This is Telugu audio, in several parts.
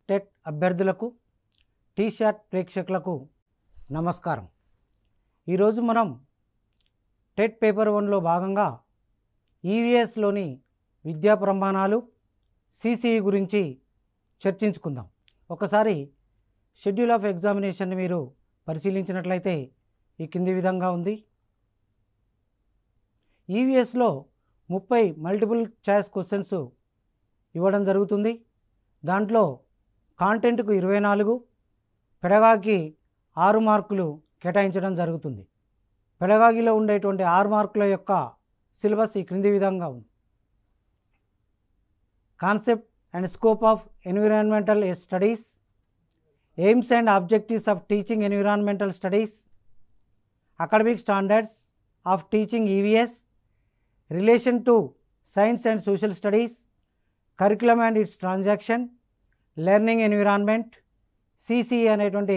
టెట్ అభ్యర్థులకు టీశాట్ ప్రేక్షకులకు నమస్కారం. ఈరోజు మనం టెట్ పేపర్ 1లో భాగంగా ఈవీఎస్లోని విద్యా ప్రమాణాలు సిసిఈ గురించి చర్చించుకుందాం. ఒకసారి షెడ్యూల్ ఆఫ్ ఎగ్జామినేషన్ని మీరు పరిశీలించినట్లయితే ఈ కింది విధంగా ఉంది. ఈవీఎస్లో 30 మల్టిపుల్ చాయిస్ క్వశ్చన్స్ ఇవ్వడం జరుగుతుంది. దాంట్లో కాంటెంట్కు 24, పెడగాకి 6 మార్కులు కేటాయించడం జరుగుతుంది. పెడగాగిలో ఉండేటువంటి 6 మార్కుల యొక్క సిలబస్ ఈ క్రింది విధంగా ఉంది. Concept and scope of environmental studies, aims and objectives of teaching environmental studies, academic standards of teaching EVS, relation to science and social studies, curriculum and it's transaction, learning environment, CCE అనేటువంటి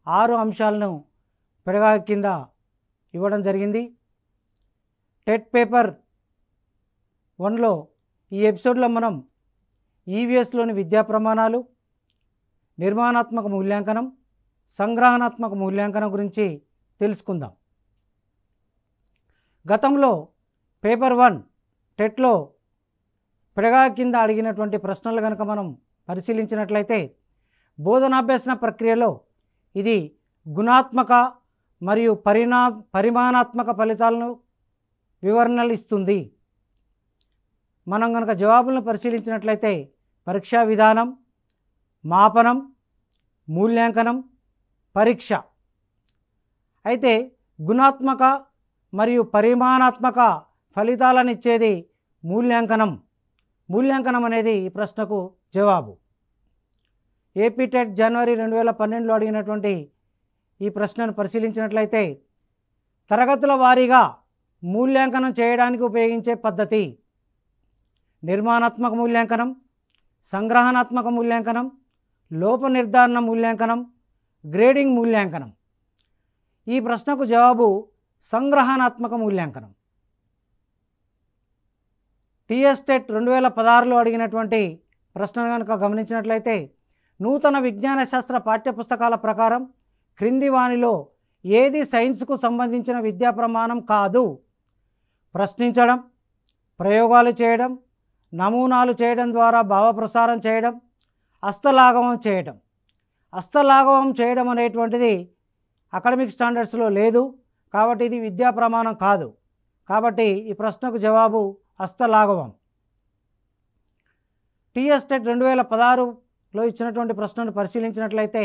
6 అంశాలను పెడగాగి కింద ఇవ్వడం జరిగింది. టెట్ పేపర్ 1లో ఈ ఎపిసోడ్లో మనం ఈవీఎస్లోని విద్యా ప్రమాణాలు, నిర్మాణాత్మక మూల్యాంకనం, సంగ్రహణాత్మక మూల్యాంకనం గురించి తెలుసుకుందాం. గతంలో పేపర్ 1 టెట్లో పెడగాగి కింద అడిగినటువంటి ప్రశ్నలు కనుక మనం పరిశీలించినట్లయితే బోధనాభ్యసన ప్రక్రియలో ఇది గుణాత్మక మరియు పరిమాణాత్మక ఫలితాలను వివరణలు ఇస్తుంది. మనం కనుక జవాబులను పరిశీలించినట్లయితే పరీక్షా విధానం, మాపనం, మూల్యాంకనం, పరీక్ష. అయితే గుణాత్మక మరియు పరిమాణాత్మక ఫలితాలను ఇచ్చేది మూల్యాంకనం. మూల్యాంకనం అనేది ఈ ప్రశ్నకు జవాబు. ఏపీ టెట్ జనవరి 2012లో అడిగినటువంటి ఈ ప్రశ్నను పరిశీలించినట్లయితే తరగతుల వారీగా మూల్యాంకనం చేయడానికి ఉపయోగించే పద్ధతి నిర్మాణాత్మక మూల్యాంకనం, సంగ్రహణాత్మక మూల్యాంకనం, లోప నిర్ధారణ మూల్యాంకనం, గ్రేడింగ్ మూల్యాంకనం. ఈ ప్రశ్నకు జవాబు సంగ్రహణాత్మక మూల్యాంకనం. టీఎస్ టెట్ 2016లో అడిగినటువంటి ప్రశ్నను కనుక గమనించినట్లయితే నూతన విజ్ఞాన శాస్త్ర పాఠ్యపుస్తకాల ప్రకారం క్రింది వానిలో ఏది సైన్స్కు సంబంధించిన విద్యా ప్రమాణం కాదు? ప్రశ్నించడం, ప్రయోగాలు చేయడం, నమూనాలు చేయడం ద్వారా భావప్రసారం చేయడం, హస్తలాఘవం చేయడం. హస్తలాఘవం చేయడం అనేటువంటిది అకాడమిక్ స్టాండర్డ్స్లో లేదు, కాబట్టి ఇది విద్యా ప్రమాణం కాదు. కాబట్టి ఈ ప్రశ్నకు జవాబు హస్తలాఘవం. టీఎస్ టెట్ 2016లో ఇచ్చినటువంటి ప్రశ్నను పరిశీలించినట్లయితే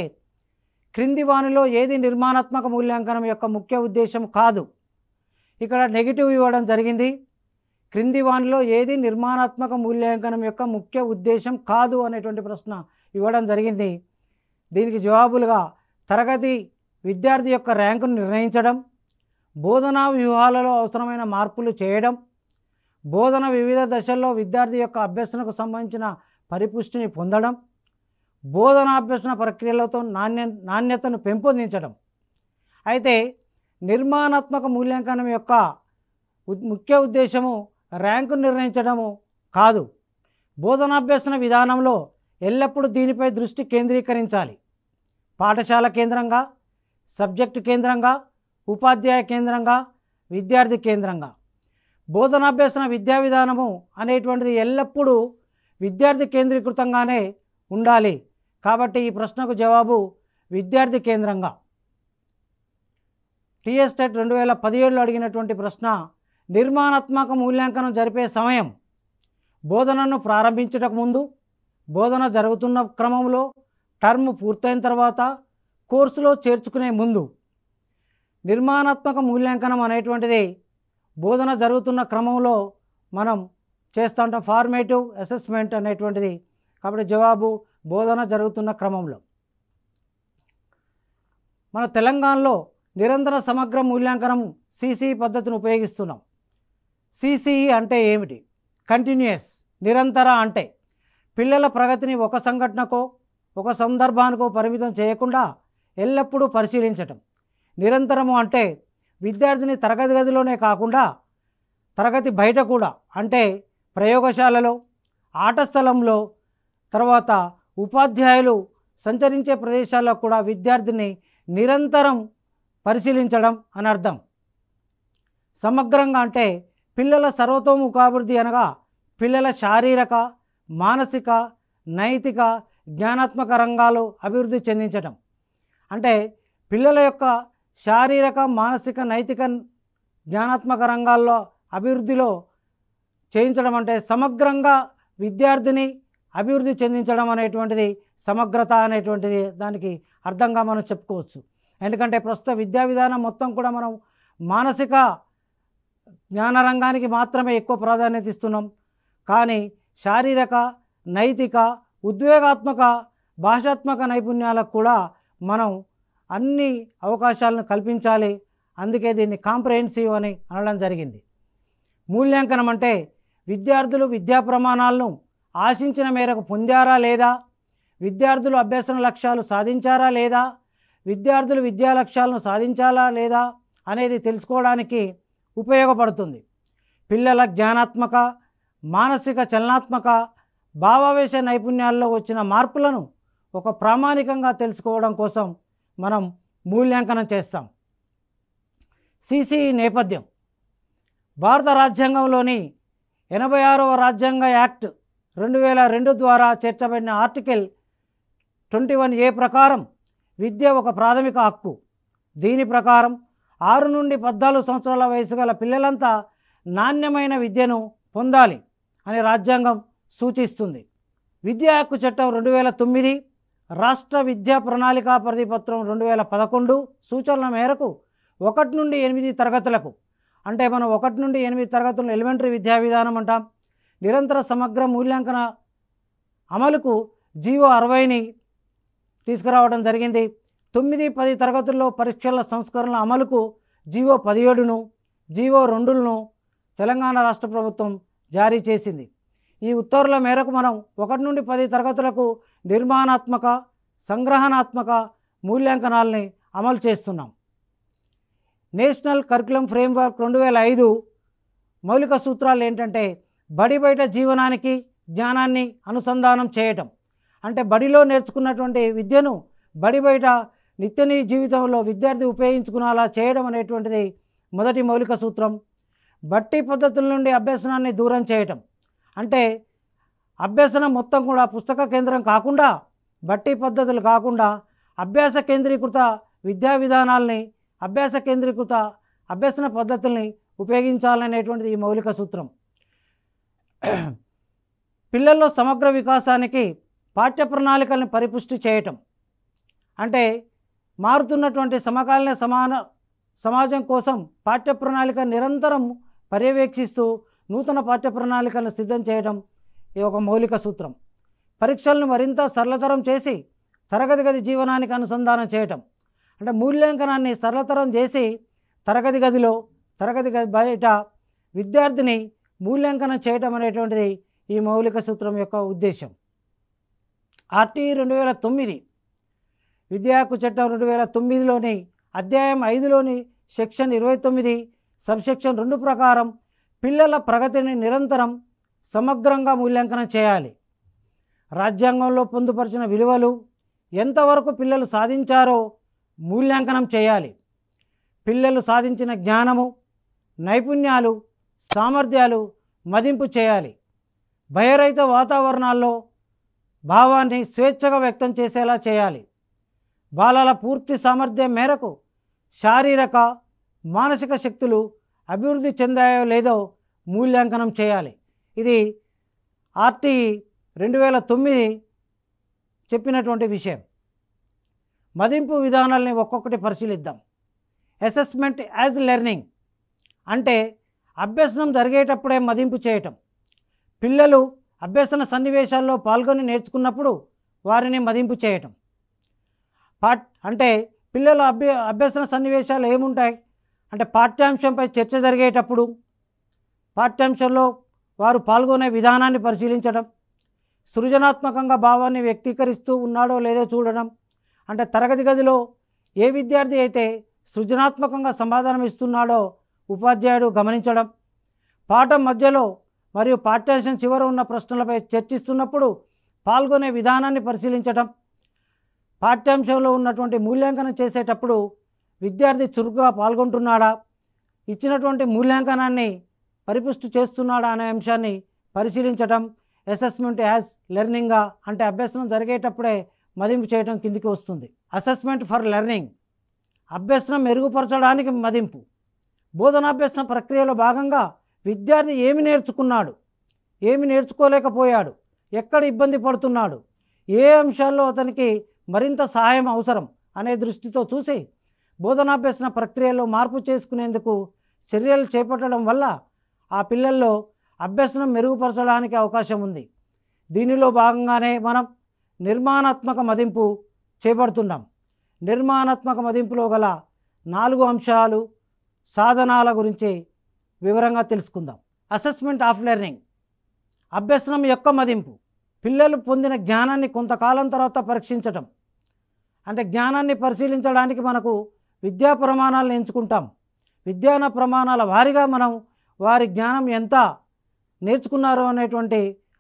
క్రింది వానిలో ఏది నిర్మాణాత్మక మూల్యాంకనం యొక్క ముఖ్య ఉద్దేశం కాదు? ఇక్కడ నెగిటివ్ ఇవ్వడం జరిగింది. క్రింది వానిలో ఏది నిర్మాణాత్మక మూల్యాంకనం యొక్క ముఖ్య ఉద్దేశం కాదు అనేటువంటి ప్రశ్న ఇవ్వడం జరిగింది. దీనికి జవాబులుగా తరగతి విద్యార్థి యొక్క ర్యాంకును నిర్ణయించడం, బోధనా వ్యూహాలలో అవసరమైన మార్పులు చేయడం, బోధన వివిధ దశల్లో విద్యార్థి యొక్క అభ్యసనకు సంబంధించిన పరిపుష్టిని పొందడం, బోధనాభ్యసన ప్రక్రియలతో నాణ్యతను పెంపొందించడం. అయితే నిర్మాణాత్మక మూల్యాంకనం యొక్క ముఖ్య ఉద్దేశము ర్యాంకు నిర్ణయించడము కాదు. బోధనాభ్యసన విధానంలో ఎల్లప్పుడూ దీనిపై దృష్టి కేంద్రీకరించాలి. పాఠశాల కేంద్రంగా, సబ్జెక్టు కేంద్రంగా, ఉపాధ్యాయ కేంద్రంగా, విద్యార్థి కేంద్రంగా. బోధనాభ్యసన విద్యా విధానము అనేటువంటిది ఎల్లప్పుడూ విద్యార్థి కేంద్రీకృతంగానే ఉండాలి. కాబట్టి ఈ ప్రశ్నకు జవాబు విద్యార్థి కేంద్రంగా. టీఎస్ టెట్ 2017లో అడిగినటువంటి ప్రశ్న నిర్మాణాత్మక మూల్యాంకనం జరిపే సమయం బోధనను ప్రారంభించటకు ముందు, బోధన జరుగుతున్న క్రమంలో, టర్మ్ పూర్తయిన తర్వాత, కోర్సులో చేర్చుకునే ముందు. నిర్మాణాత్మక మూల్యాంకనం అనేటువంటిది బోధన జరుగుతున్న క్రమంలో మనం చేస్తూ ఉంటాం, ఫార్మేటివ్ అసెస్మెంట్ అనేటువంటిది. కాబట్టి జవాబు బోధన జరుగుతున్న క్రమంలో. మన తెలంగాణలో నిరంతర సమగ్ర మూల్యాంకనం సిసిఈ పద్ధతిని ఉపయోగిస్తున్నాం. సిసిఈ అంటే ఏమిటి? కంటిన్యూయస్, నిరంతర. అంటే పిల్లల ప్రగతిని ఒక సంఘటనకో ఒక సందర్భానికో పరిమితం చేయకుండా ఎల్లప్పుడూ పరిశీలించటం. నిరంతరము అంటే విద్యార్థిని తరగతి గదిలోనే కాకుండా తరగతి బయట కూడా, అంటే ప్రయోగశాలలో, ఆట స్థలంలో, తర్వాత ఉపాధ్యాయులు సంచరించే ప్రదేశాల్లో కూడా విద్యార్థిని నిరంతరం పరిశీలించడం అని అర్థం. సమగ్రంగా అంటే పిల్లల సర్వతోముఖాభివృద్ధి అనగా పిల్లల శారీరక, మానసిక, నైతిక, జ్ఞానాత్మక రంగాలు అభివృద్ధి చెందించడం. అంటే పిల్లల యొక్క శారీరక, మానసిక, నైతిక, జ్ఞానాత్మక రంగాల్లో అభివృద్ధిలో చేయించడం అంటే సమగ్రంగా విద్యార్థిని అభివృద్ధి చెందించడం అనేటువంటిది సమగ్రత అనేటువంటిది దానికి అర్థంగా మనం చెప్పుకోవచ్చు. ఎందుకంటే ప్రస్తుత విద్యా విధానం మొత్తం కూడా మనం మానసిక జ్ఞాన రంగానికి మాత్రమే ఎక్కువ ప్రాధాన్యత ఇస్తున్నాం. కానీ శారీరక, నైతిక, ఉద్వేగాత్మక, భాషాత్మక నైపుణ్యాలకు కూడా మనం అన్ని అవకాశాలను కల్పించాలి. అందుకే దీన్ని కాంప్రహెన్సివ్ అని అనడం జరిగింది. మూల్యాంకనం అంటే విద్యార్థులు విద్యా ప్రమాణాలను ఆశించిన మేరకు పొందారా లేదా, విద్యార్థులు అభ్యసన లక్ష్యాలు సాధించారా లేదా, విద్యార్థులు విద్యా లక్ష్యాలను సాధించాలా లేదా అనేది తెలుసుకోవడానికి ఉపయోగపడుతుంది. పిల్లల జ్ఞానాత్మక, మానసిక, చలనాత్మక, భావావేశ నైపుణ్యాల్లో వచ్చిన మార్పులను ఒక ప్రామాణికంగా తెలుసుకోవడం కోసం మనం మూల్యాంకనం చేస్తాం. సిసిఈ నేపథ్యం. భారత రాజ్యాంగంలోని 86వ రాజ్యాంగ యాక్ట్ 2002 ద్వారా చేర్చబడిన ఆర్టికల్ 21A ప్రకారం విద్య ఒక ప్రాథమిక హక్కు. దీని ప్రకారం 6 నుండి 14 సంవత్సరాల వయసు గల పిల్లలంతా నాణ్యమైన విద్యను పొందాలి అని రాజ్యాంగం సూచిస్తుంది. విద్యా హక్కు చట్టం 2009, రాష్ట్ర విద్యా ప్రణాళికా పరిధిపత్రం 2011 సూచనల మేరకు 1 నుండి 8 తరగతులకు, అంటే మనం 1 నుండి 8 తరగతులను ఎలిమెంటరీ విద్యా విధానం అంటాం, నిరంతర సమగ్ర మూల్యాంకన అమలుకు జీవో 60ని తీసుకురావడం జరిగింది. 9, 10 తరగతుల్లో పరీక్షల సంస్కరణల అమలుకు జీవో 17ను, జీవో 2లను తెలంగాణ రాష్ట్ర ప్రభుత్వం జారీ చేసింది. ఈ ఉత్తర్వుల మేరకు మనం 1 నుండి 10 తరగతులకు నిర్మాణాత్మక, సంగ్రహణాత్మక మూల్యాంకనాలని అమలు చేస్తున్నాం. నేషనల్ కరికులం ఫ్రేమ్వర్క్ 2005 మౌలిక సూత్రాలు ఏంటంటే బడి బయట జీవనానికి జ్ఞానాన్ని అనుసంధానం చేయటం. అంటే బడిలో నేర్చుకున్నటువంటి విద్యను బడి బయట నిత్య జీవితంలో విద్యార్థి ఉపయోగించుకునేలా చేయడం అనేటువంటిది మొదటి మౌలిక సూత్రం. బట్టి పద్ధతుల నుండి అభ్యసనాన్ని దూరం చేయటం. అంటే అభ్యసనం మొత్తం కూడా పుస్తక కేంద్రం కాకుండా, బట్టి పద్ధతులు కాకుండా అభ్యాస కేంద్రీకృత విద్యా విధానాల్ని, అభ్యాస కేంద్రీకృత అభ్యసన పద్ధతుల్ని ఉపయోగించాలనేటువంటిది ఈ మౌలిక సూత్రం. పిల్లల్లో సమగ్ర వికాసానికి పాఠ్య ప్రణాళికలను పరిపుష్టి చేయటం. అంటే మారుతున్నటువంటి సమకాలీన సమాజం కోసం పాఠ్య ప్రణాళిక నిరంతరం పర్యవేక్షిస్తూ నూతన పాఠ్య ప్రణాళికలను సిద్ధం చేయడం ఈ ఒక మౌలిక సూత్రం. పరీక్షలను మరింత సరళతరం చేసి తరగతి గది జీవనానికి అనుసంధానం చేయటం. అంటే మూల్యాంకనాన్ని సరళతరం చేసి తరగతి గదిలో, తరగతి గది బయట విద్యార్థిని మూల్యాంకనం చేయటం అనేటువంటిది ఈ మౌలిక సూత్రం యొక్క ఉద్దేశం. ఆర్టీఈ 2009, విద్యా హక్కు చట్టం 2009లోని అధ్యాయం 5లోని సెక్షన్ 29 సబ్సెక్షన్ 2 ప్రకారం పిల్లల ప్రగతిని నిరంతరం సమగ్రంగా మూల్యాంకనం చేయాలి. రాజ్యాంగంలో పొందుపరిచిన విలువలు ఎంతవరకు పిల్లలు సాధించారో మూల్యాంకనం చేయాలి. పిల్లలు సాధించిన జ్ఞానము, నైపుణ్యాలు, సామర్థ్యాలు మదింపు చేయాలి. భయరహిత వాతావరణాల్లో భావాన్ని స్వేచ్ఛగా వ్యక్తం చేసేలా చేయాలి. బాలల పూర్తి సామర్థ్యం మేరకు శారీరక, మానసిక శక్తులు అభివృద్ధి చెందాయో లేదో మూల్యాంకనం చేయాలి. ఇది ఆర్టీఈ 2009 చెప్పినటువంటి విషయం. మదింపు విధానాలని ఒక్కొక్కటి పరిశీలిద్దాం. అసెస్మెంట్ యాజ్ లెర్నింగ్ అంటే అభ్యసనం జరిగేటప్పుడే మదింపు చేయటం. పిల్లలు అభ్యసన సన్నివేశాల్లో పాల్గొని నేర్చుకున్నప్పుడు వారిని మదింపు చేయటం. అంటే పిల్లల అభ్యసన సన్నివేశాలు ఏముంటాయి అంటే పాఠ్యాంశంపై చర్చ జరిగేటప్పుడు పాఠ్యాంశంలో వారు పాల్గొనే విధానాన్ని పరిశీలించడం, సృజనాత్మకంగా భావాన్ని వ్యక్తీకరిస్తూ ఉన్నాడో లేదో చూడడం. అంటే తరగతి గదిలో ఏ విద్యార్థి అయితే సృజనాత్మకంగా సమాధానం ఇస్తున్నాడో ఉపాధ్యాయుడు గమనించడం. పాఠం మధ్యలో మరియు పాఠ్యాంశం చివర ఉన్న ప్రశ్నలపై చర్చిస్తున్నప్పుడు పాల్గొనే విధానాన్ని పరిశీలించటం, పాఠ్యాంశంలో ఉన్నటువంటి మూల్యాంకనం చేసేటప్పుడు విద్యార్థి చురుకుగా పాల్గొంటున్నాడా, ఇచ్చినటువంటి మూల్యాంకనాన్ని పరిపుష్టి చేస్తున్నాడా అనే అంశాన్ని పరిశీలించటం అసెస్మెంట్ యాజ్ లెర్నింగ్గా, అంటే అభ్యసనం జరిగేటప్పుడే మదింపు చేయడం కిందికి వస్తుంది. అసెస్మెంట్ ఫర్ లెర్నింగ్, అభ్యసనం మెరుగుపరచడానికి మదింపు. బోధనాభ్యసన ప్రక్రియలో భాగంగా విద్యార్థి ఏమి నేర్చుకున్నాడు, ఏమి నేర్చుకోలేకపోయాడు, ఎక్కడ ఇబ్బంది పడుతున్నాడు, ఏ అంశాల్లో అతనికి మరింత సహాయం అవసరం అనే దృష్టితో చూసి బోధనాభ్యసన ప్రక్రియలో మార్పు చేసుకునేందుకు చర్యలు చేపట్టడం వల్ల ఆ పిల్లల్లో అభ్యసనం మెరుగుపరచడానికి అవకాశం ఉంది. దీనిలో భాగంగానే మనం నిర్మాణాత్మక మదింపు చేపడుతున్నాం. నిర్మాణాత్మక మదింపులో గల 4 అంశాలు, సాధనాల గురించి వివరంగా తెలుసుకుందాం. అసెస్మెంట్ ఆఫ్ లెర్నింగ్, అభ్యసనం యొక్క మదింపు. పిల్లలు పొందిన జ్ఞానాన్ని కొంతకాలం తర్వాత పరీక్షించటం. అంటే జ్ఞానాన్ని పరిశీలించడానికి మనకు విద్యా ప్రమాణాలను ఎంచుకుంటాం. విజ్ఞాన ప్రమాణాల వారీగా మనం వారి జ్ఞానం ఎంత నేర్చుకున్నారో అనేటువంటి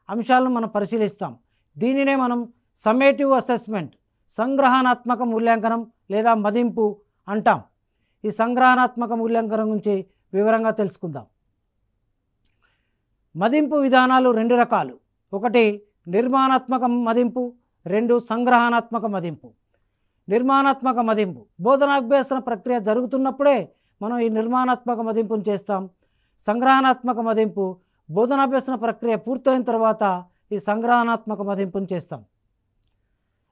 అంశాలను మనం పరిశీలిస్తాం. దీనినే మనం సమ్మేటివ్ అసెస్మెంట్, సంగ్రహణాత్మక మూల్యాంకనం లేదా మదింపు అంటాం. ఈ సంగ్రహణాత్మక మూల్యాంకనం గురించి వివరంగా తెలుసుకుందాం. మదింపు విధానాలు 2 రకాలు. 1 నిర్మాణాత్మక మదింపు, 2 సంగ్రహణాత్మక మదింపు. నిర్మాణాత్మక మదింపు బోధనాభ్యసన ప్రక్రియ జరుగుతున్నప్పుడే మనం ఈ నిర్మాణాత్మక మదింపును చేస్తాం. సంగ్రహణాత్మక మదింపు బోధనాభ్యసన ప్రక్రియ పూర్తయిన తర్వాత ఈ సంగ్రహణాత్మక మదింపును చేస్తాం.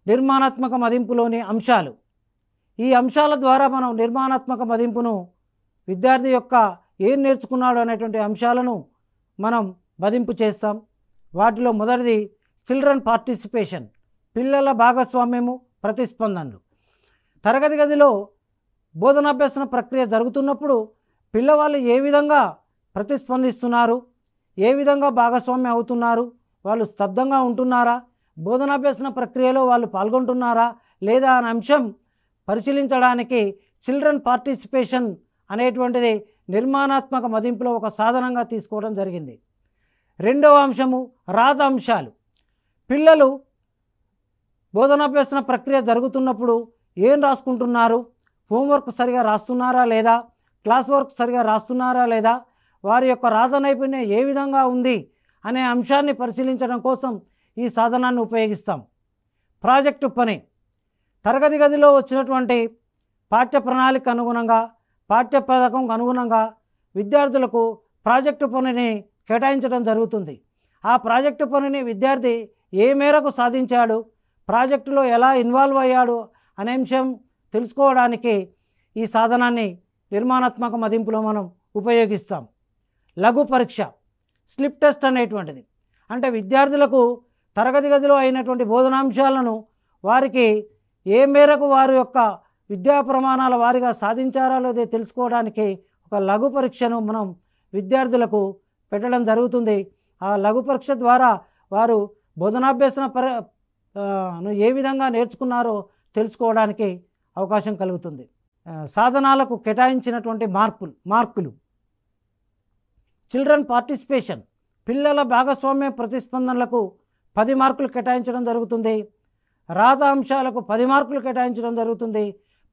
నిర్మాణాత్మక మదింపులోని అంశాలు. ఈ అంశాల ద్వారా మనం నిర్మాణాత్మక మదింపును విద్యార్థి యొక్క ఏం నేర్చుకున్నాడు అనేటువంటి అంశాలను మనం మదింపు చేస్తాం. వాటిలో మొదటిది చిల్డ్రన్ పార్టిసిపేషన్, పిల్లల భాగస్వామ్యము, ప్రతిస్పందనలు. తరగతి గదిలో బోధనాభ్యసన ప్రక్రియ జరుగుతున్నప్పుడు పిల్లవాళ్ళు ఏ విధంగా ప్రతిస్పందిస్తున్నారు, ఏ విధంగా భాగస్వామ్యం అవుతున్నారు, వాళ్ళు స్తబ్దంగా ఉంటున్నారా, బోధనాభ్యసన ప్రక్రియలో వాళ్ళు పాల్గొంటున్నారా లేదా అనే అంశం పరిశీలించడానికి చిల్డ్రన్ పార్టిసిపేషన్ అనేటువంటిది నిర్మాణాత్మక మదింపులో ఒక సాధనంగా తీసుకోవడం జరిగింది. రెండవ అంశము రాత అంశాలు. పిల్లలు బోధనాభ్యసన ప్రక్రియ జరుగుతున్నప్పుడు ఏం రాసుకుంటున్నారు, హోంవర్క్ సరిగా రాస్తున్నారా లేదా, క్లాస్ వర్క్ సరిగా రాస్తున్నారా లేదా, వారి యొక్క రాత నైపుణ్యం ఏ విధంగా ఉంది అనే అంశాన్ని పరిశీలించడం కోసం ఈ సాధనాన్ని ఉపయోగిస్తాం. ప్రాజెక్టు పని. తరగతి గదిలో వచ్చినటువంటి పాఠ్య ప్రణాళిక అనుగుణంగా, పాఠ్య పథకంకు అనుగుణంగా విద్యార్థులకు ప్రాజెక్టు పనిని కేటాయించడం జరుగుతుంది. ఆ ప్రాజెక్టు పనిని విద్యార్థి ఏ మేరకు సాధించాడు, ప్రాజెక్టులో ఎలా ఇన్వాల్వ్ అయ్యాడు అనే అంశం తెలుసుకోవడానికి ఈ సాధనాన్ని నిర్మాణాత్మక మదింపులో మనం ఉపయోగిస్తాం. లఘు పరీక్ష, స్లిప్ టెస్ట్ అనేటువంటిది. అంటే విద్యార్థులకు తరగతి గదిలో అయినటువంటి బోధనాంశాలను వారికి ఏ మేరకు వారి యొక్క విద్యా ప్రమాణాల వారిగా సాధించారా లేదో తెలుసుకోవడానికి ఒక లఘు పరీక్షను మనం విద్యార్థులకు పెట్టడం జరుగుతుంది. ఆ లఘు పరీక్ష ద్వారా వారు బోధనాభ్యసన ఏ విధంగా నేర్చుకున్నారో తెలుసుకోవడానికి అవకాశం కలుగుతుంది. సాధనాలకు కేటాయించినటువంటి మార్కులు. చిల్డ్రన్ పార్టిసిపేషన్, పిల్లల భాగస్వామ్య ప్రతిస్పందనలకు 10 మార్కులు కేటాయించడం జరుగుతుంది. రాత అంశాలకు 10 మార్కులు కేటాయించడం జరుగుతుంది.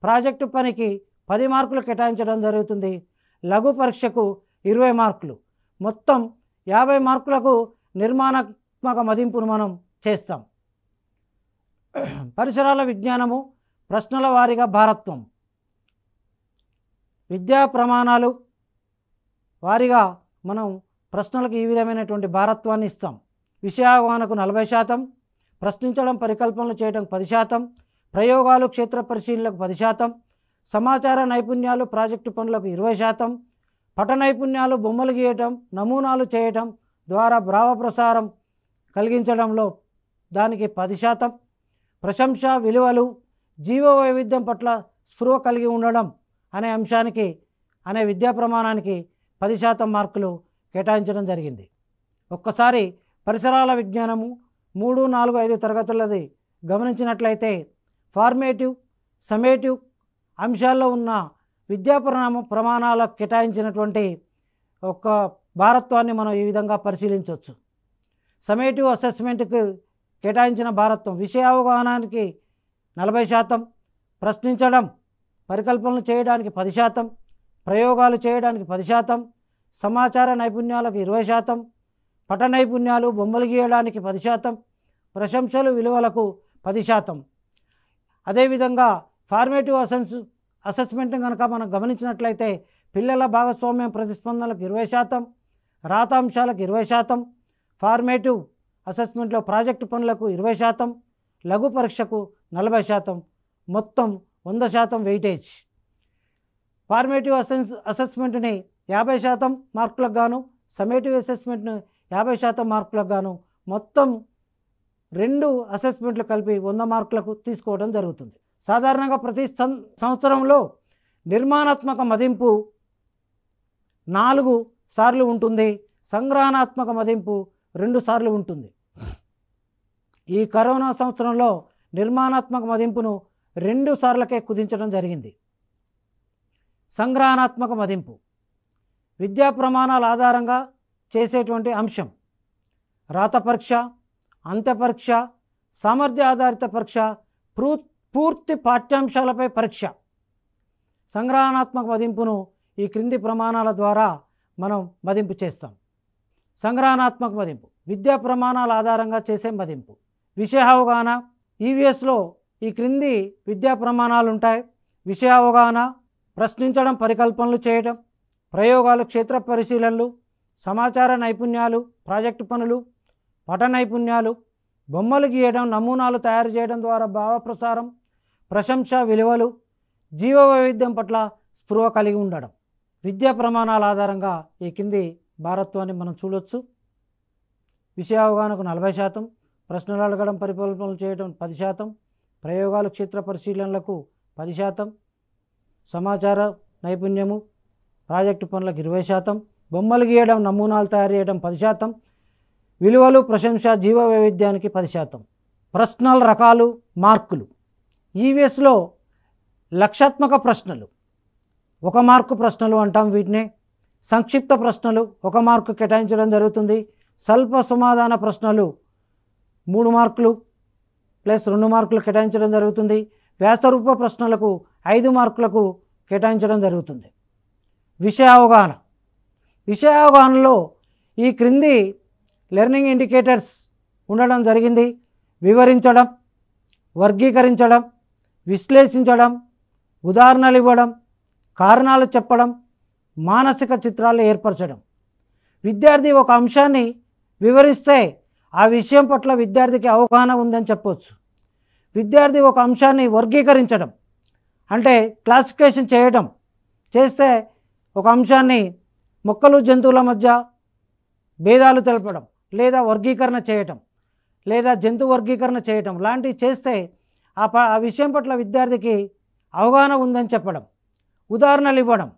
ప్రాజెక్టు పనికి 10 మార్కులు కేటాయించడం జరుగుతుంది. లఘు పరీక్షకు 20 మార్కులు. మొత్తం 50 మార్కులకు నిర్మాణాత్మక మదింపును మనం చేస్తాం. పరిసరాల విజ్ఞానము, ప్రశ్నల వారీగా భారత్వం. విద్యా ప్రమాణాలు వారీగా మనం ప్రశ్నలకు ఈ విధమైనటువంటి భారత్వాన్ని ఇస్తాం. విషయావగాహనకు 40%, ప్రశ్నించడం పరికల్పనలు చేయడం 10%, ప్రయోగాలు క్షేత్ర పరిశీలనలకు 10%, సమాచార నైపుణ్యాలు ప్రాజెక్టు పనులకు 20%, పట నైపుణ్యాలు బొమ్మలు గీయటం, నమూనాలు చేయటం ద్వారా భావ ప్రసారం కలిగించడంలో దానికి 10%, ప్రశంస విలువలు, జీవ వైవిధ్యం పట్ల స్పృహ కలిగి ఉండడం అనే అంశానికి అనే విద్యా ప్రమాణానికి 10% మార్కులు కేటాయించడం జరిగింది. ఒక్కసారి పరిసరాల విజ్ఞానము 3, 4, 5 తరగతులది గమనించినట్లయితే ఫార్మేటివ్, సమ్మేటివ్ అంశాల్లో ఉన్న విద్యా ప్రమాణాలకు కేటాయించినటువంటి ఒక భారత్వాన్ని మనం ఈ విధంగా పరిశీలించవచ్చు. సమ్మేటివ్ అసెస్మెంట్కి కేటాయించిన భారత్వం. విషయ అవగాహనానికి 40%, ప్రశ్నించడం పరికల్పనలు చేయడానికి 10%, ప్రయోగాలు చేయడానికి 10%, సమాచార నైపుణ్యాలకు 20%, పట నైపుణ్యాలు బొమ్మలు గీయడానికి 10%, ప్రశంసలు విలువలకు 10%. అదేవిధంగా ఫార్మేటివ్ అసెస్మెంట్ కనుక మనం గమనించినట్లయితే పిల్లల భాగస్వామ్యం ప్రతిస్పందనలకు 20%, రాత అంశాలకు 20%, ఫార్మేటివ్ అసెస్మెంట్లో ప్రాజెక్టు పనులకు 20%, లఘు పరీక్షకు 40%, మొత్తం 100% వెయిటేజ్. ఫార్మేటివ్ అసెస్మెంట్ని 50% మార్కులకు గాను, సమ్మేటివ్ అసెస్మెంట్ను 50% మార్కులకు గాను మొత్తం 2 అసెస్మెంట్లు కలిపి 100 మార్కులకు తీసుకోవడం జరుగుతుంది. సాధారణంగా ప్రతి సంవత్సరంలో నిర్మాణాత్మక మదింపు 4 సార్లు ఉంటుంది, సంగ్రహణాత్మక మదింపు 2 సార్లు ఉంటుంది. ఈ కరోనా సంవత్సరంలో నిర్మాణాత్మక మదింపును 2 సార్లకే కుదించడం జరిగింది. సంగ్రహణాత్మక మదింపు విద్యా ప్రమాణాల ఆధారంగా చేసేటువంటి అంశం. రాత పరీక్ష, అంత్య పరీక్ష, సామర్థ్య ఆధారిత పరీక్ష, పూర్తి పాఠ్యాంశాలపై పరీక్ష. సంగ్రహణాత్మక మదింపును ఈ క్రింది ప్రమాణాల ద్వారా మనం మదింపు చేస్తాం. సంగ్రహణాత్మక మదింపు విద్యా ప్రమాణాల ఆధారంగా చేసే మదింపు. విషయ అవగాహన ఈవీఎస్లో ఈ క్రింది విద్యా ప్రమాణాలు ఉంటాయి. విషయ అవగాహన, ప్రశ్నించడం పరికల్పనలు చేయడం, ప్రయోగాలు క్షేత్ర పరిశీలనలు, సమాచార నైపుణ్యాలు ప్రాజెక్టు పనులు, పట నైపుణ్యాలు, బొమ్మలు గీయడం, నమూనాలు తయారు చేయడం ద్వారా భావప్రసారం, ప్రశంస విలువలు, జీవ వైవిధ్యం పట్ల స్పృహ కలిగి ఉండడం. విద్యా ప్రమాణాల ఆధారంగా ఈ కింది భారత్వాన్ని మనం చూడవచ్చు. విషయ అవగాహనకు 40%, ప్రశ్నలు అడగడం పరికల్పనలు చేయడం 10%, ప్రయోగాలు క్షేత్ర పరిశీలనలకు 10%, సమాచార నైపుణ్యము ప్రాజెక్టు పనులకు 20%, బొమ్మలు గీయడం నమూనాలు తయారు చేయడం 10%, విలువలు ప్రశంస జీవ వైవిధ్యానికి 10%. ప్రశ్నల రకాలు, మార్కులు. ఈవీఎస్లో లక్ష్యాత్మక ప్రశ్నలు 1 మార్కు ప్రశ్నలు అంటాం వీటిని. సంక్షిప్త ప్రశ్నలు 1 మార్కు కేటాయించడం జరుగుతుంది. స్వల్ప సమాధాన ప్రశ్నలు 3 మార్కులు ప్లస్ 2 మార్కులు కేటాయించడం జరుగుతుంది. వ్యాసరూప ప్రశ్నలకు 5 మార్కులకు కేటాయించడం జరుగుతుంది. విషయ అవగాహన. విషయ అవగాహనలో ఈ క్రింది లెర్నింగ్ ఇండికేటర్స్ ఉండడం జరిగింది. వివరించడం, వర్గీకరించడం, విశ్లేషించడం, ఉదాహరణలు ఇవ్వడం, కారణాలు చెప్పడం, మానసిక చిత్రాలు ఏర్పరచడం. విద్యార్థి ఒక అంశాన్ని వివరిస్తే ఆ విషయం పట్ల విద్యార్థికి అవగాహన ఉందని చెప్పవచ్చు. విద్యార్థి ఒక అంశాన్ని వర్గీకరించడం అంటే క్లాసిఫికేషన్ చేయడం చేస్తే ఒక అంశాన్ని మొక్కలు జంతువుల మధ్య భేదాలు తెలపడం లేదా వర్గీకరణ చేయటం లేదా జంతు వర్గీకరణ చేయటం లాంటివి చేస్తే ఆ విషయం పట్ల విద్యార్థికి అవగాహన ఉందని చెప్పడం. ఉదాహరణలు ఇవ్వడం,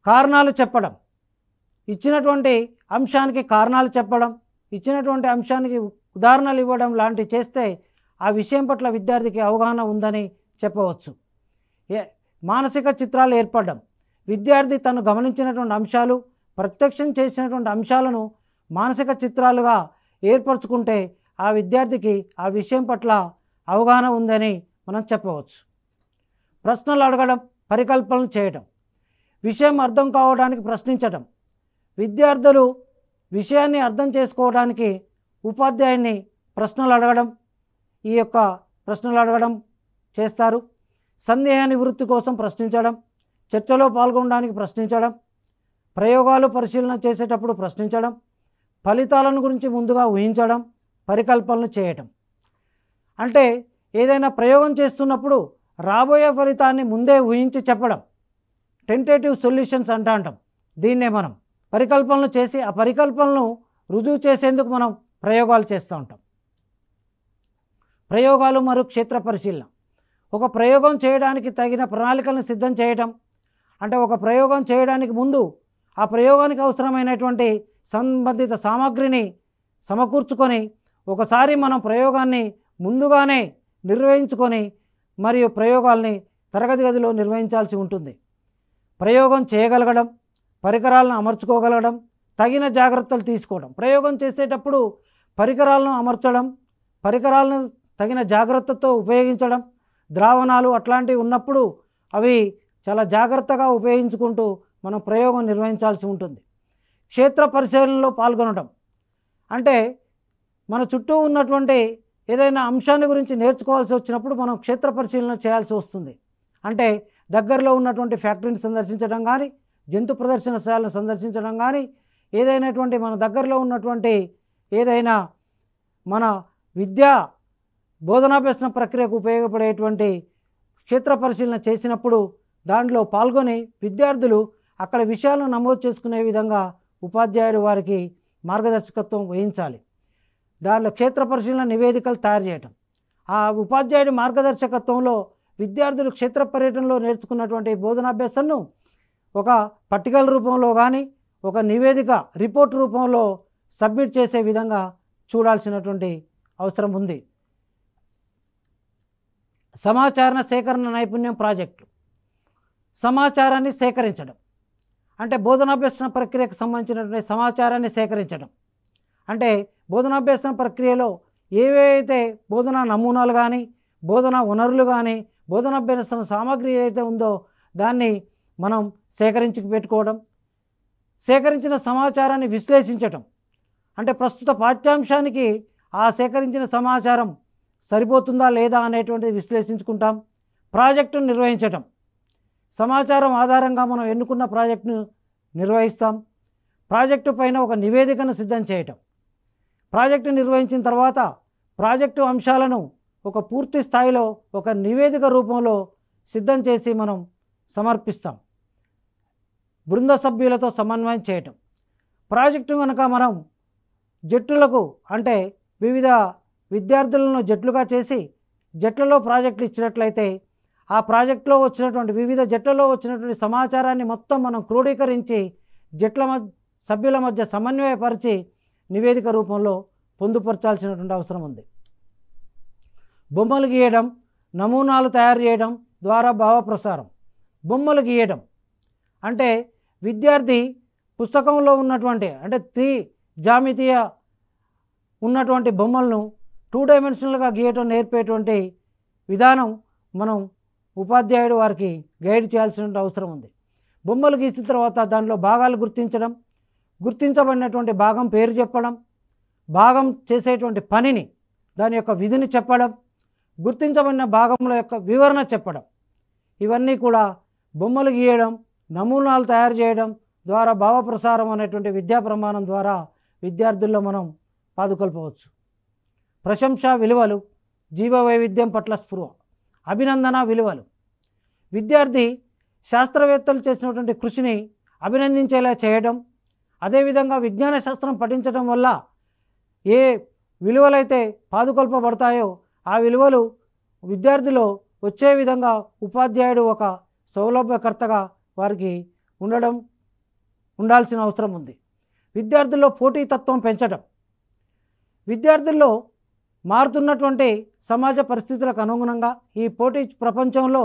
కారణాలు చెప్పడం, ఇచ్చినటువంటి అంశానికి కారణాలు చెప్పడం, ఇచ్చినటువంటి అంశానికి ఉదాహరణలు ఇవ్వడం లాంటివి చేస్తే ఆ విషయం పట్ల విద్యార్థికి అవగాహన ఉందని చెప్పవచ్చు. మానసిక చిత్రాలు ఏర్పడడం, విద్యార్థి తను గమనించినటువంటి అంశాలు, ప్రత్యక్షం చేసినటువంటి అంశాలను మానసిక చిత్రాలుగా ఏర్పరచుకుంటే ఆ విద్యార్థికి ఆ విషయం పట్ల అవగాహన ఉందని మనం చెప్పవచ్చు. ప్రశ్నలు అడగడం, పరికల్పనలు చేయడం, విషయం అర్థం కావడానికి ప్రశ్నించడం. విద్యార్థులు విషయాన్ని అర్థం చేసుకోవడానికి ఉపాధ్యాయుని ప్రశ్నలు అడగడం, ఈ యొక్క ప్రశ్నలు అడగడం చేస్తారు. సందేహ నివృత్తి కోసం ప్రశ్నించడం, చర్చలో పాల్గొనడానికి ప్రశ్నించడం, ప్రయోగాలు పరిశీలన చేసేటప్పుడు ప్రశ్నించడం, ఫలితాలను గురించి ముందుగా ఊహించడం, పరికల్పనలు చేయటం. అంటే ఏదైనా ప్రయోగం చేస్తున్నప్పుడు రాబోయే ఫలితాన్ని ముందే ఊహించి చెప్పడం, టెంటేటివ్ సొల్యూషన్స్ అంటాం. దీన్నే మనం పరికల్పనలు చేసి ఆ పరికల్పనలను రుజువు చేసేందుకు మనం ప్రయోగాలు చేస్తూ ఉంటాం. ప్రయోగాలు మరియు క్షేత్ర పరిశీలన. ఒక ప్రయోగం చేయడానికి తగిన ప్రణాళికలను సిద్ధం చేయటం అంటే ఒక ప్రయోగం చేయడానికి ముందు ఆ ప్రయోగానికి అవసరమైనటువంటి సంబంధిత సామగ్రిని సమకూర్చుకొని ఒకసారి మనం ప్రయోగాన్ని ముందుగానే నిర్వహించుకొని మరియు ప్రయోగాల్ని తరగతి గదిలో నిర్వహించాల్సి ఉంటుంది. ప్రయోగం చేయగలగడం, పరికరాలను అమర్చుకోగలగడం, తగిన జాగ్రత్తలు తీసుకోవడం. ప్రయోగం చేసేటప్పుడు పరికరాలను అమర్చడం, పరికరాలను తగిన జాగ్రత్తతో ఉపయోగించడం, ద్రావణాలు అట్లాంటివి ఉన్నప్పుడు అవి చాలా జాగ్రత్తగా ఉపయోగించుకుంటూ మనం ప్రయోగం నిర్వహించాల్సి ఉంటుంది. క్షేత్ర పరిశీలనలో పాల్గొనడం అంటే మన చుట్టూ ఉన్నటువంటి ఏదైనా అంశాన్ని గురించి నేర్చుకోవాల్సి వచ్చినప్పుడు మనం క్షేత్ర పరిశీలన చేయాల్సి వస్తుంది. అంటే దగ్గరలో ఉన్నటువంటి ఫ్యాక్టరీని సందర్శించడం కానీ, జంతు ప్రదర్శనశాలను సందర్శించడం కానీ, ఏదైనటువంటి మన దగ్గరలో ఉన్నటువంటి ఏదైనా మన విద్యా బోధనాభ్యసన ప్రక్రియకు ఉపయోగపడేటువంటి క్షేత్ర పరిశీలన చేసినప్పుడు దాంట్లో పాల్గొని విద్యార్థులు అక్కడ విషయాలను నమోదు చేసుకునే విధంగా ఉపాధ్యాయుడు వారికి మార్గదర్శకత్వం వహించాలి. దానిలో క్షేత్ర పరిశీలన నివేదికలు తయారు చేయటం, ఆ ఉపాధ్యాయుడి మార్గదర్శకత్వంలో విద్యార్థులు క్షేత్ర పర్యటనలో నేర్చుకున్నటువంటి బోధనాభ్యాసాన్ని ఒక పట్టికల రూపంలో కానీ, ఒక నివేదిక రిపోర్ట్ రూపంలో సబ్మిట్ చేసే విధంగా చూడాల్సినటువంటి అవసరం ఉంది. సమాచార సేకరణ నైపుణ్యం ప్రాజెక్టులు. సమాచారాన్ని సేకరించడం అంటే బోధనాభ్యసన ప్రక్రియకు సంబంధించినటువంటి సమాచారాన్ని సేకరించడం. అంటే బోధనాభ్యసన ప్రక్రియలో ఏవైతే బోధనా నమూనాలు కానీ, బోధనా వనరులు కానీ, బోధనాభ్యసన సామాగ్రి ఏదైతే ఉందో దాన్ని మనం సేకరించి పెట్టుకోవడం, సేకరించిన సమాచారాన్ని విశ్లేషించటం. అంటే ప్రస్తుత పాఠ్యాంశానికి ఆ సేకరించిన సమాచారం సరిపోతుందా లేదా అనేటువంటిది విశ్లేషించుకుంటాం. ప్రాజెక్టును నిర్వహించటం, సమాచారం ఆధారంగా మనం ఎన్నుకున్న ప్రాజెక్టును నిర్వహిస్తాం. ప్రాజెక్టు పైన ఒక నివేదికను సిద్ధం చేయటం, ప్రాజెక్టు నిర్వహించిన తర్వాత ప్రాజెక్టు అంశాలను ఒక పూర్తి స్థాయిలో ఒక నివేదిక రూపంలో సిద్ధం చేసి మనం సమర్పిస్తాం. బృంద సభ్యులతో సమన్వయం చేయటం. ప్రాజెక్టు కనుక మనం జట్టులకు అంటే వివిధ విద్యార్థులను జట్లుగా చేసి జట్లలో ప్రాజెక్టులు ఇచ్చినట్లయితే ఆ ప్రాజెక్టులో వచ్చినటువంటి వివిధ జట్లలో వచ్చినటువంటి సమాచారాన్ని మొత్తం మనం క్రోడీకరించి సభ్యుల మధ్య సమన్వయపరిచి నివేదిక రూపంలో పొందుపరచాల్సినటువంటి అవసరం ఉంది. బొమ్మలు గీయడం, నమూనాలు తయారు చేయడం ద్వారా భావ ప్రసారం. బొమ్మలు గీయడం అంటే విద్యార్థి పుస్తకంలో ఉన్నటువంటి అంటే జామితీయ ఉన్నటువంటి బొమ్మలను 2 డైమెన్షనల్గా గీయటం నేర్పేటువంటి విధానం మనం ఉపాధ్యాయుడు వారికి గైడ్ చేయాల్సిన అవసరం ఉంది. బొమ్మలు గీసిన తర్వాత దానిలో భాగాలు గుర్తించడం, గుర్తించబడినటువంటి భాగం పేరు చెప్పడం, భాగం చేసేటువంటి పనిని దాని యొక్క విధిని చెప్పడం, గుర్తించబడిన భాగంలో యొక్క వివరణ చెప్పడం. ఇవన్నీ కూడా బొమ్మలు గీయడం, నమూనాలు తయారు చేయడం ద్వారా భావ ప్రసారం అనేటువంటి విద్యా ప్రమాణం ద్వారా విద్యార్థుల్లో మనం పాదుకొల్పవచ్చు. ప్రశంస విలువలు, జీవ వైవిధ్యం పట్ల స్పృహ, అభినందన విలువలు. విద్యార్థి శాస్త్రవేత్తలు చేసినటువంటి కృషిని అభినందించేలా చేయడం, అదేవిధంగా విజ్ఞాన శాస్త్రం పఠించడం వల్ల ఏ విలువలైతే పాదుకొల్పబడతాయో ఆ విలువలు విద్యార్థిలో వచ్చే విధంగా ఉపాధ్యాయుడు ఒక సౌలభ్యకర్తగా వారికి ఉండాల్సిన అవసరం ఉంది. విద్యార్థుల్లో పోటీతత్వం పెంచడం. విద్యార్థుల్లో మారుతున్నటువంటి సమాజ పరిస్థితులకు అనుగుణంగా ఈ పోటీ ప్రపంచంలో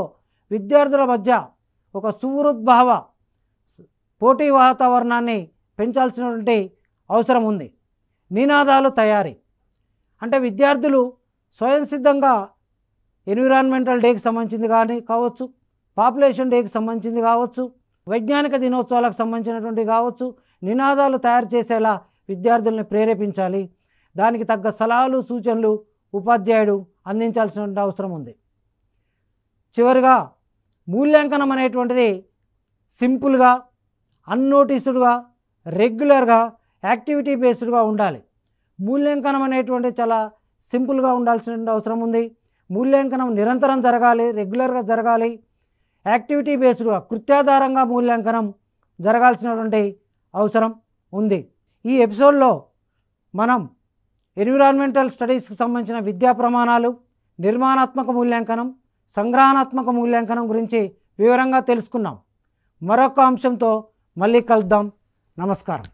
విద్యార్థుల మధ్య ఒక సుహృద్భావ పోటీ వాతావరణాన్ని పెంచాల్సినటువంటి అవసరం ఉంది. నినాదాలు తయారీ అంటే విద్యార్థులు స్వయం సిద్ధంగా ఎన్విరాన్మెంటల్ డేకి సంబంధించింది కానీ కావచ్చు, పాపులేషన్ డేకి సంబంధించింది కావచ్చు, వైజ్ఞానిక దినోత్సవాలకు సంబంధించినటువంటి కావచ్చు, నినాదాలు తయారు చేసేలా విద్యార్థుల్ని ప్రేరేపించాలి. దానికి తగ్గ సలహాలు సూచనలు ఉపాధ్యాయుడు అందించాల్సిన అవసరం ఉంది. చివరిగా మూల్యాంకనం అనేటువంటిది సింపుల్గా, అన్నోటిస్డ్గా, రెగ్యులర్గా, యాక్టివిటీ బేస్డ్గా ఉండాలి. మూల్యాంకనం అనేటువంటి చాలా సింపుల్గా ఉండాల్సిన అవసరం ఉంది. మూల్యాంకనం నిరంతరం జరగాలి, రెగ్యులర్గా జరగాలి. యాక్టివిటీ బేస్డ్గా కృత్యాధారంగా మూల్యాంకనం జరగాల్సినటువంటి అవసరం ఉంది. ఈ ఎపిసోడ్లో మనం ఎన్విరాన్మెంటల్ స్టడీస్కి సంబంధించిన విద్యా ప్రమాణాలు, నిర్మాణాత్మక మూల్యాంకనం, సంగ్రహణాత్మక మూల్యాంకనం గురించి వివరంగా తెలుసుకున్నాం. మరొక అంశంతో మళ్ళీ కలుద్దాం. నమస్కారం.